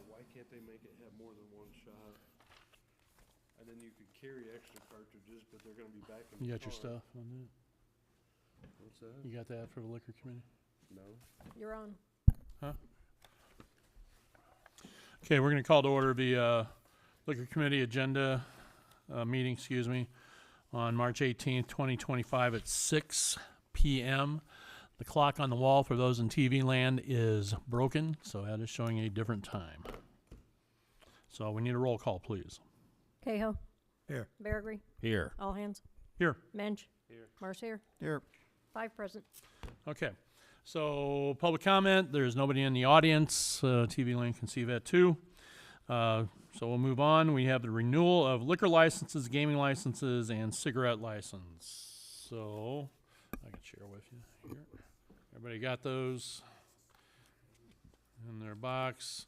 why can't they make it have more than one shot? And then you could carry extra cartridges, but they're gonna be back in the You got your car. stuff on that? What's that? You got that for the liquor committee? No. You're on. Okay, we're going to call to order the liquor committee agenda meeting, on March 18th, 2025 at 6 p.m. The clock on the wall for those in TV land is broken, so that is showing a different time. So we need a roll call, please. Cahill. Here. Baragry. Here. All hands. Here. Mensch. Here. Marcier. Here. 5 present. Okay, so public comment. There's nobody in the audience. TV land can see that too. So we'll move on. We have the renewal of liquor licenses, gaming licenses, and cigarette license. So I can share with you here. Everybody got those in their box.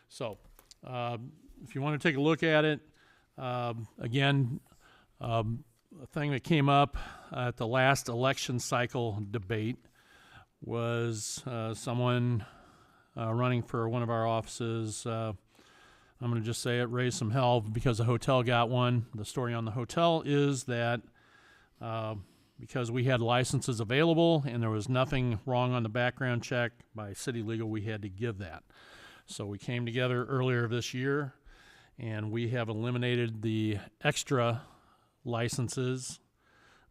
So if you want to take a look at it, again, a thing that came up at the last election cycle debate was someone running for one of our offices. I'm going to just say it raised some hell because the hotel got one. The story on the hotel is that because we had licenses available and there was nothing wrong on the background check by city legal, we had to give that. So we came together earlier this year and we have eliminated the extra licenses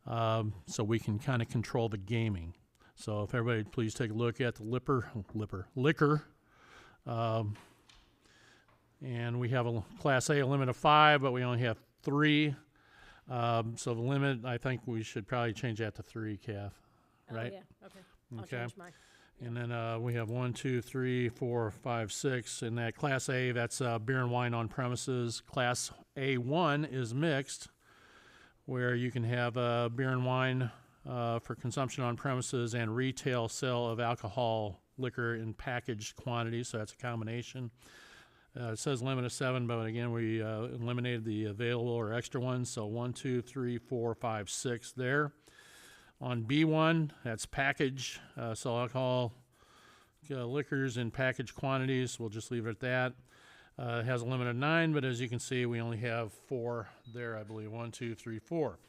so we can kind of control the gaming. So if everybody please take a look at the liquor. And we have a Class A, a limit of 5, but we only have 3. So the limit, I think we should probably change that to 3, Kath. Right? Oh, yeah. Okay. I'll Okay. change mine. And then we have 1, 2, 3, 4, 5, 6. And that Class A, that's beer and wine on premises. Class A1 is mixed, where you can have beer and wine for consumption on premises and retail sale of alcohol, liquor in packaged quantities. So that's a combination. It says limit of 7, but again, we eliminated the available or extra ones. So 1, 2, 3, 4, 5, 6 there. On B1, that's package, sell alcohol, liquors in packaged quantities. We'll just leave it at that. It has a limit of 9, but as you can see, we only have 4 there, I believe. 1, 2, 3, 4.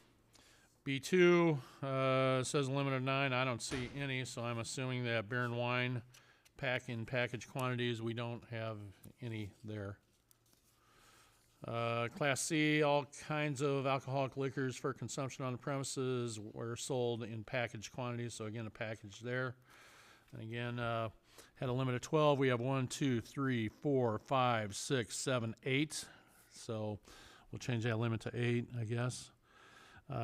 B2 says a limit of 9. I don't see any, so I'm assuming that beer and wine in packaged quantities, we don't have any there. Class C, all kinds of alcoholic liquors for consumption on the premises were sold in packaged quantities, so again, a package there. And again, had a limit of 12. We have 1, 2, 3, 4, 5, 6, 7, 8. So we'll change that limit to 8, I guess.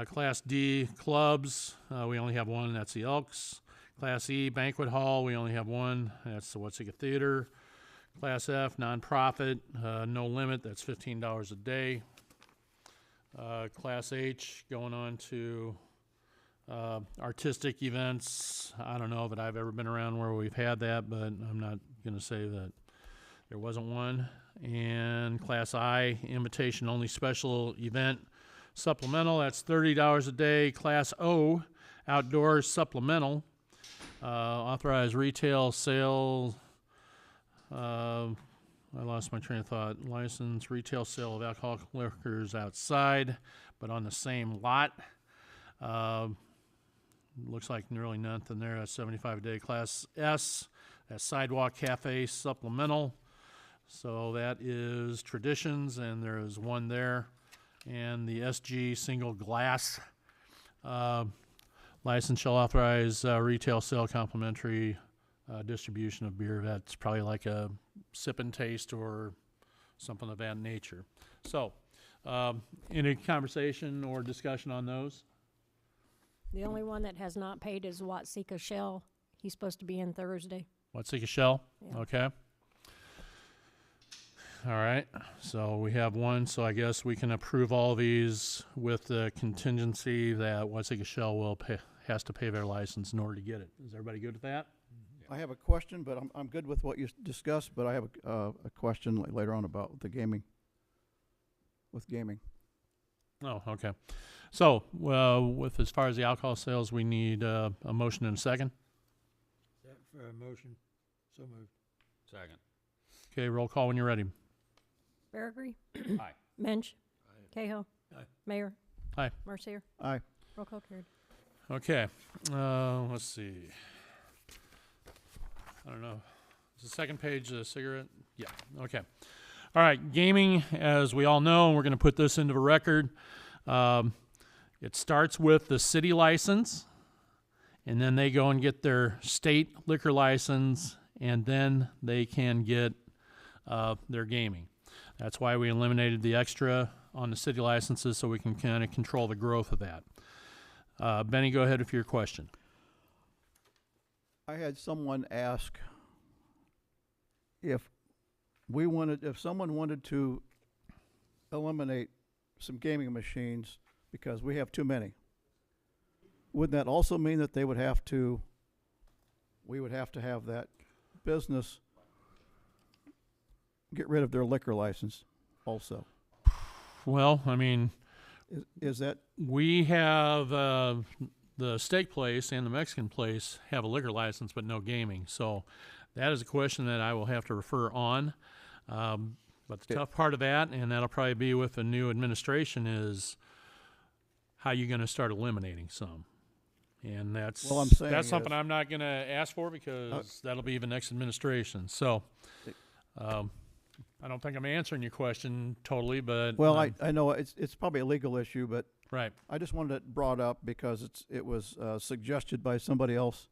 Class D, clubs, we only have 1, that's the Elks. Class E, banquet hall, we only have 1, that's the Watsika Theater. Class F, nonprofit, no limit, that's $15 a day. Class H, going on to artistic events. I don't know that I've ever been around where we've had that, but I'm not going to say that there wasn't one. And Class I, invitation only special event supplemental, that's $30 a day. Class O, outdoor supplemental. Authorized retail sale, I lost my train of thought. License, retail sale of alcoholic liquors outside, but on the same lot. Looks like really nothing there. That's $75 a day. Class S, that's sidewalk cafe supplemental. So that is traditions, and there is 1 there. And the SG single glass license shall authorize retail sale complimentary distribution of beer. That's probably like a sip and taste or something of that nature. So, any conversation or discussion on those? The only one that has not paid is Watsika Shell. He's supposed to be in Thursday. Watsika Shell? Yeah. Okay. All right. So we have 1. So I guess we can approve all these with the contingency that Watsika Shell has to pay their license in order to get it. Is everybody good with that? I have a question, but I'm good with what you discussed, but I have a question later on about the gaming. With gaming. Oh, okay. So, with as far as the alcohol sales, we need a motion and a second. That for a motion, so moved. Second. Okay, roll call when you're ready. Baragry. Aye. Mensch. Cahill. Aye. Mayor. Aye. Marcia. Aye. Roll call carried. Okay, let's see. I don't know. Is the second page a cigarette? Yeah, okay. All right, gaming, as we all know, we're going to put this into the record. It starts with the city license, and then they go and get their state liquor license, and then they can get their gaming. That's why we eliminated the extra on the city licenses, so we can kind of control the growth of that. Benny, go ahead with your question. I had someone ask if someone wanted to eliminate some gaming machines because we have too many, would that also mean that we would have to have that business get rid of their liquor license also? Well, I mean, Is that, we have the steak place and the Mexican place have a liquor license but no gaming. So that is a question that I will have to refer on. But the tough part of that, and that'll probably be with the new administration, is how you going to start eliminating some. And that's Well, I'm saying that's something is- I'm not going to ask for because that'll be the next administration. So I don't think I'm answering your question totally, but well, I know it's probably a legal issue, but right. I just wanted it brought up because it was suggested by somebody else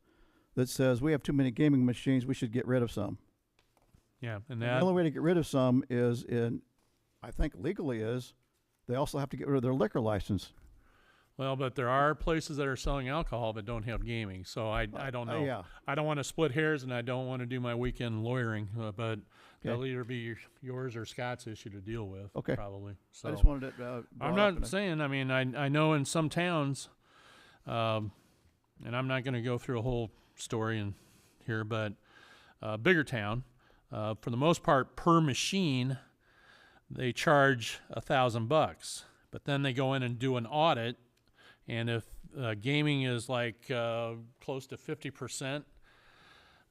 that says we have too many gaming machines, we should get rid of some. Yeah, and And that the only way to get rid of some is I think legally they also have to get rid of their liquor license. well, but there are places that are selling alcohol that don't have gaming. So I don't know. Yeah. I don't want to split hairs, and I don't want to do my weekend lawyering, but that'll Okay. either be yours or Scott's issue to deal with. Okay. Probably. So I just wanted it brought I'm up not and saying. I mean, I know in some towns, and I'm not going to go through a whole story in here, but bigger town, for the most part, per machine, they charge $1,000. But then they go in and do an audit, and if gaming is like close to 50%,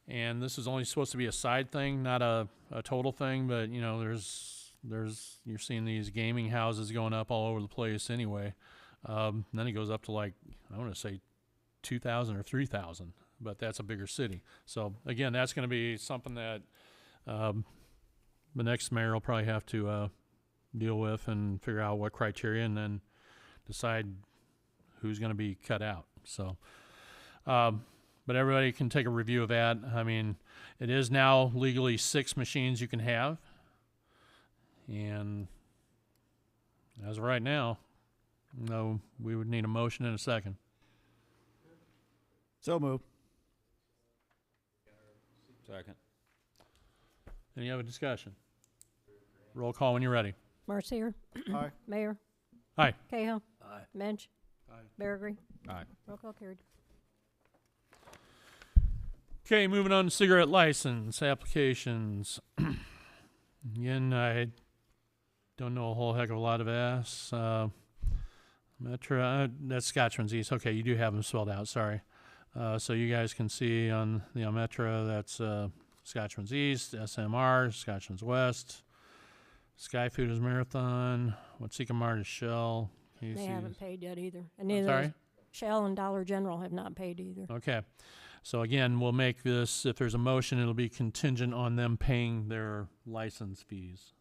and this is only supposed to be a side thing, not a total thing, but you know, you're seeing these gaming houses going up all over the place anyway. Then it goes up to like, I want to say 2,000 or 3,000, but that's a bigger city. So again, that's going to be something that the next mayor will probably have to deal with and figure out what criteria, and then decide who's going to be cut out. So, but everybody can take a review of that. I mean, it is now legally 6 machines you can have, and as of right now, no, we would need a motion in a second. So move. Second. Any other discussion? Roll call when you're ready. Marcia. Aye. Mayor. Aye. Cahill. Aye. Mensch. Aye. Baragry. Aye. Roll call carried. Okay, moving on to cigarette license applications. Again, I don't know a whole heck of a lot of ass. Metro, that's Scotchman's East. Okay, you do have them spelled out, sorry. So you guys can see on the Metro, that's Scotchman's East, SMR, Scotchman's West, Sky Food is Marathon, Watsika Mart is Shell. They Casey's. haven't paid yet either. And I'm neither sorry? is Shell and Dollar General have not paid either. Okay. So again, we'll make this, if there's a motion, it'll be contingent on them paying their license fees.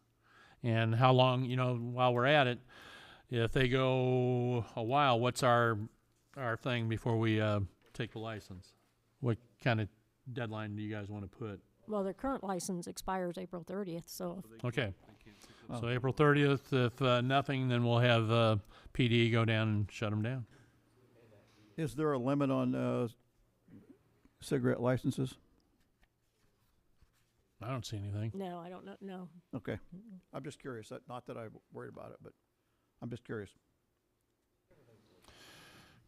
And how long, you know, while we're at it, if they go a while, what's our thing before we take the license? What kind of deadline do you guys want to put? Well, their current license expires April 30th, so Okay. Oh. So April 30th, if nothing, then we'll have PD go down and shut them down. Is there a limit on cigarette licenses? I don't see anything. no, I don't know. No. Okay. I'm just curious. Not that I'm worried about it, but I'm just curious.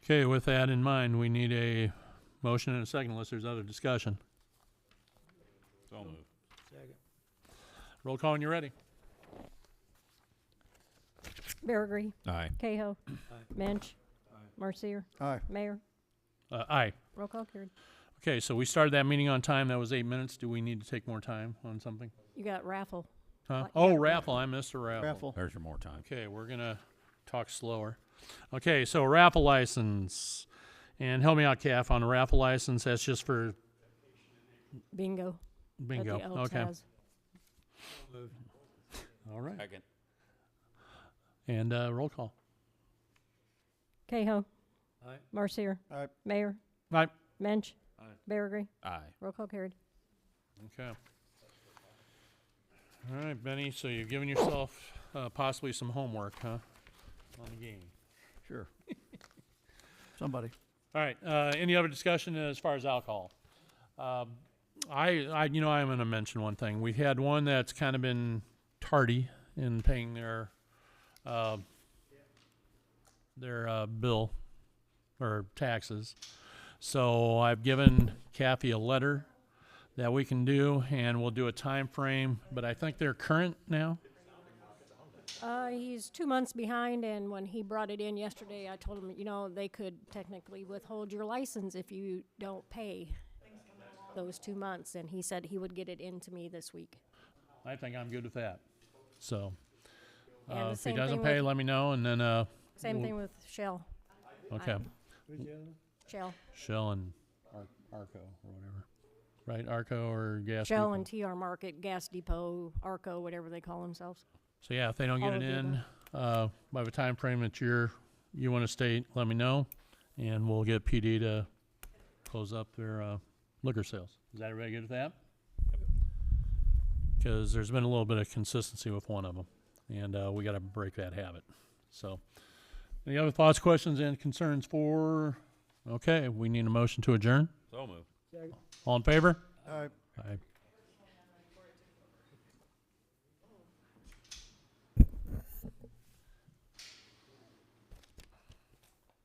Okay, with that in mind, we need a motion and a second unless there's other discussion. So moved. Roll call when you're ready. Baragry. Aye. Cahill. Mensch. Marcia. Aye. Mayor. Aye. Roll call carried. Okay, so we started that meeting on time. That was 8 minutes. Do we need to take more time on something? You got raffle. Huh? Yeah. Oh, raffle. I missed a raffle. Raffle. There's your more time. Okay, we're gonna talk slower. Okay, so raffle license. And help me out, Calf, on the raffle license. That's just for Bingo. bingo. That the Elks Okay. has. All right. Second. And roll call. Cahoe. Aye. Marcier. Aye. Mayor. Aye. Mensch. Aye. Barrigree. Aye. Roll call carried. Okay. All right, Benny. So you've given yourself possibly some homework, huh, on the game. Sure. Somebody. All right. Any other discussion as far as alcohol? I'm going to mention one thing. We've had one that's kind of been tardy in paying their bill or taxes. So I've given Kathy a letter that we can do, and we'll do a time frame. But I think they're current now. He's 2 months behind, and when he brought it in yesterday, I told him, they could technically withhold your license if you don't pay those 2 months, and he said he would get it into me this week. I think I'm good with that. So And the if he same doesn't thing pay, with- let me know, and then Same Well- thing with Shell. okay. Shell. Shell and Arco or whatever, right? Arco or gas. Shell Depot. and TR Market, Gas Depot, Arco, whatever they call themselves. So yeah, if they don't get all it of the in by the time frame that you want to state, let me know, and we'll get PD to close up their liquor sales. Is that everybody good with that? Because there's been a little bit of consistency with one of them, and we got to break that habit. So, any other thoughts, questions, and concerns for? Okay, we need a motion to adjourn. So moved. All in favor? Aye. Aye.